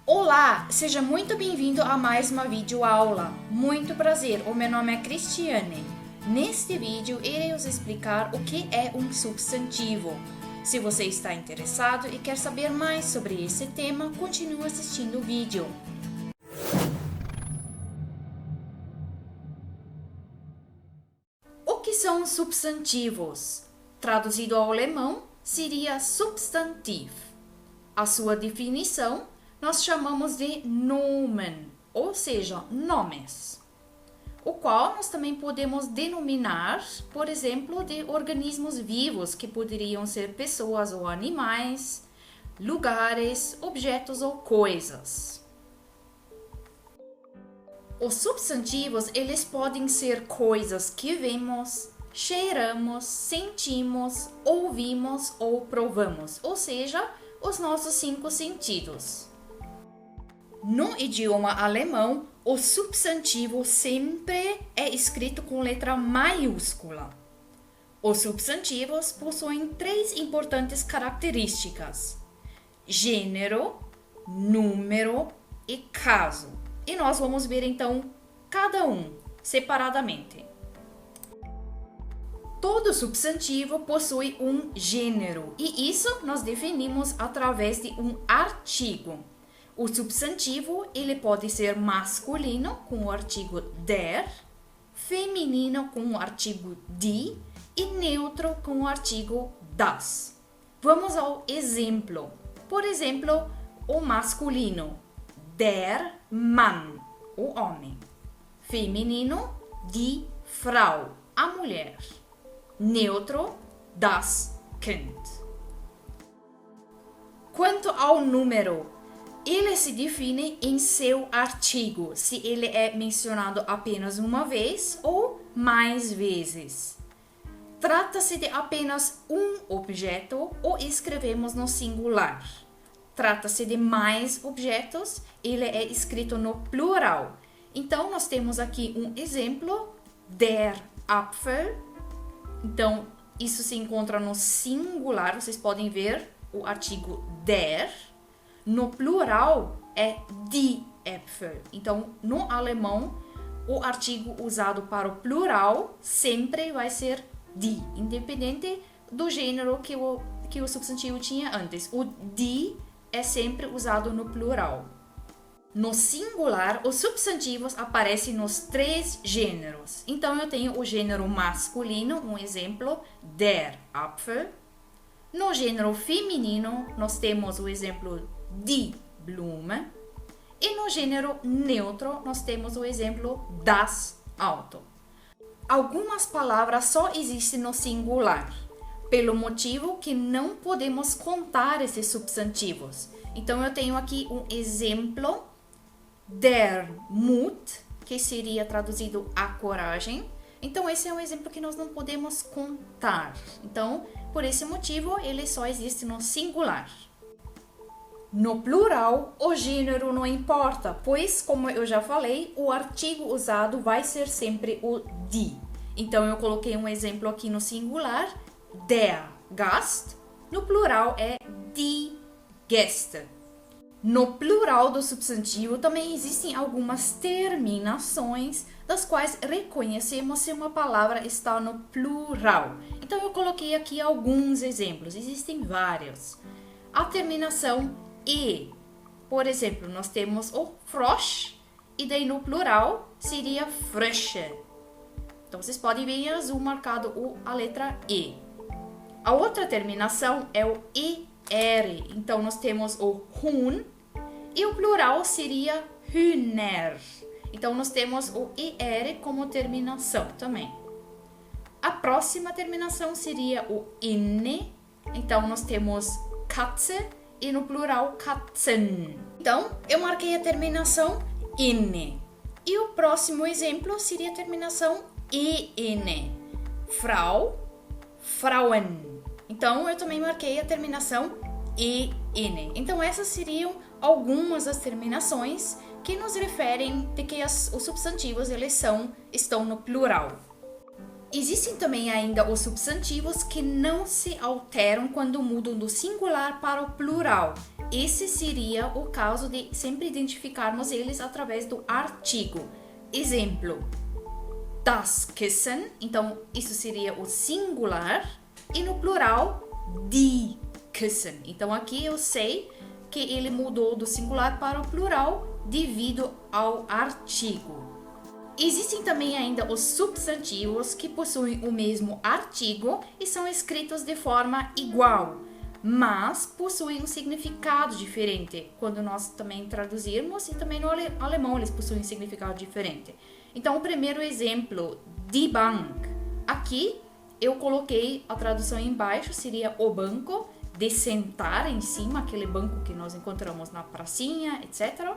Olá, seja muito bem-vindo a mais uma videoaula. Muito prazer, o meu nome é Cristiane. Neste vídeo, irei vos explicar o que é um substantivo. Se você está interessado e quer saber mais sobre esse tema, continue assistindo o vídeo. O que são substantivos? Traduzido ao alemão, seria Substantiv. A sua definição nós chamamos de Nomen, ou seja, nomes, o qual nós também podemos denominar, por exemplo, de organismos vivos, que poderiam ser pessoas ou animais, lugares, objetos ou coisas. Os substantivos, eles podem ser coisas que vemos, cheiramos, sentimos, ouvimos ou provamos, ou seja, os nossos 5 sentidos. No idioma alemão, o substantivo sempre é escrito com letra maiúscula. Os substantivos possuem 3 importantes características: gênero, número e caso. E nós vamos ver então cada um separadamente. Todo substantivo possui um gênero, e isso nós definimos através de um artigo. O substantivo, ele pode ser masculino com o artigo der, feminino com o artigo die e neutro com o artigo das. Vamos ao exemplo. Por exemplo, o masculino, der Mann, o homem. Feminino, die Frau, a mulher. Neutro, das Kind. Quanto ao número, ele se define em seu artigo, se ele é mencionado apenas uma vez ou mais vezes. Trata-se de apenas um objeto ou escrevemos no singular. Trata-se de mais objetos, ele é escrito no plural. Então, nós temos aqui um exemplo, der Apfel. Então, isso se encontra no singular, vocês podem ver o artigo der. No plural é die Äpfel. Então, no alemão, o artigo usado para o plural sempre vai ser die, independente do gênero que o substantivo tinha antes. O die é sempre usado no plural. No singular, os substantivos aparecem nos 3 gêneros. Então, eu tenho o gênero masculino, um exemplo, der Apfel. No gênero feminino, nós temos o exemplo die Blume. E no gênero neutro, nós temos o exemplo das Auto. Algumas palavras só existem no singular, pelo motivo que não podemos contar esses substantivos. Então, eu tenho aqui um exemplo, der Mut, que seria traduzido a coragem. Então, esse é um exemplo que nós não podemos contar. Então, por esse motivo, ele só existe no singular. No plural, o gênero não importa, pois, como eu já falei, o artigo usado vai ser sempre o die. Então, eu coloquei um exemplo aqui no singular, der Gast. No plural é die Gäste. No plural do substantivo também existem algumas terminações das quais reconhecemos se uma palavra está no plural. Então, eu coloquei aqui alguns exemplos, existem vários. A terminação e, por exemplo, nós temos o Frosch, e daí no plural seria Frösche. Então, vocês podem ver em azul marcado a letra E. A outra terminação é o ER, então nós temos o Huhn, e o plural seria Hühner. Então, nós temos o ER como terminação também. A próxima terminação seria o inne. Então, nós temos Katze e no plural Katzen. Então, eu marquei a terminação inne. E o próximo exemplo seria a terminação en. Frau, Frauen. Então, eu também marquei a terminação en. Então, essas seriam algumas das terminações que nos referem de que os substantivos eles estão no plural. Existem também ainda os substantivos que não se alteram quando mudam do singular para o plural. esse seria o caso de sempre identificarmos eles através do artigo. Exemplo, das Kissen, então isso seria o singular, e no plural, die Kissen. Então aqui eu sei que ele mudou do singular para o plural devido ao artigo. Existem também ainda os substantivos que possuem o mesmo artigo e são escritos de forma igual, mas possuem um significado diferente. Quando nós também traduzirmos, e também no alemão eles possuem um significado diferente. Então, o primeiro exemplo, die Bank. Aqui eu coloquei a tradução embaixo, seria o banco, de sentar em cima, aquele banco que nós encontramos na pracinha, etc.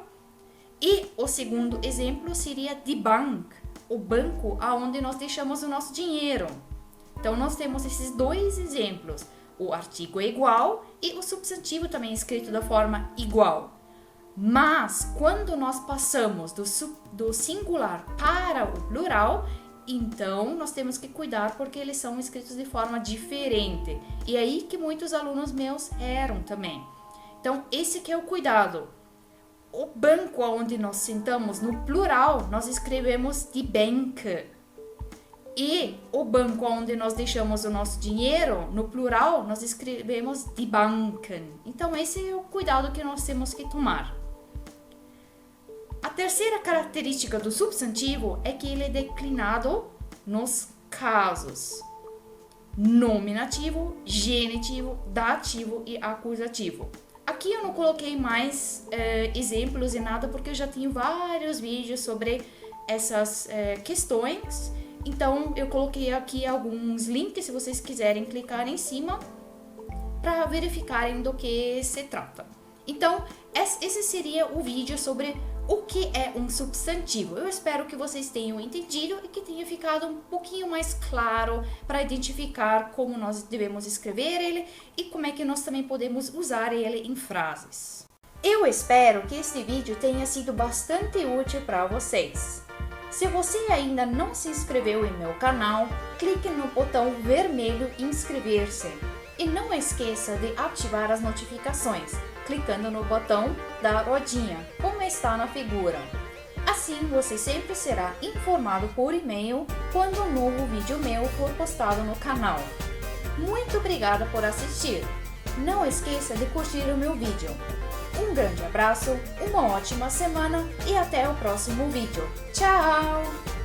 E o segundo exemplo seria die Bank, o banco aonde nós deixamos o nosso dinheiro. Então, nós temos esses dois exemplos. O artigo é igual e o substantivo também é escrito da forma igual. Mas, quando nós passamos do singular para o plural, então nós temos que cuidar porque eles são escritos de forma diferente. E aí que muitos alunos meus erram também. Então, esse que é o cuidado. O banco onde nós sentamos, no plural, nós escrevemos die Bänke. E o banco onde nós deixamos o nosso dinheiro, no plural, nós escrevemos die Banken. Então, esse é o cuidado que nós temos que tomar. A terceira característica do substantivo é que ele é declinado nos casos: nominativo, genitivo, dativo e acusativo. Aqui eu não coloquei mais exemplos e nada, porque eu já tenho vários vídeos sobre essas questões. Então, eu coloquei aqui alguns links, se vocês quiserem clicar em cima, para verificarem do que se trata. Então, esse seria o vídeo sobre o que é um substantivo. Eu espero que vocês tenham entendido e que tenha ficado um pouquinho mais claro para identificar como nós devemos escrever ele e como é que nós também podemos usar ele em frases. Eu espero que este vídeo tenha sido bastante útil para vocês. Se você ainda não se inscreveu em meu canal, clique no botão vermelho inscrever-se. E não esqueça de ativar as notificações, clicando no botão da rodinha, como está na figura. Assim você sempre será informado por e-mail quando um novo vídeo meu for postado no canal. Muito obrigada por assistir. Não esqueça de curtir o meu vídeo. Um grande abraço, uma ótima semana e até o próximo vídeo. Tchau!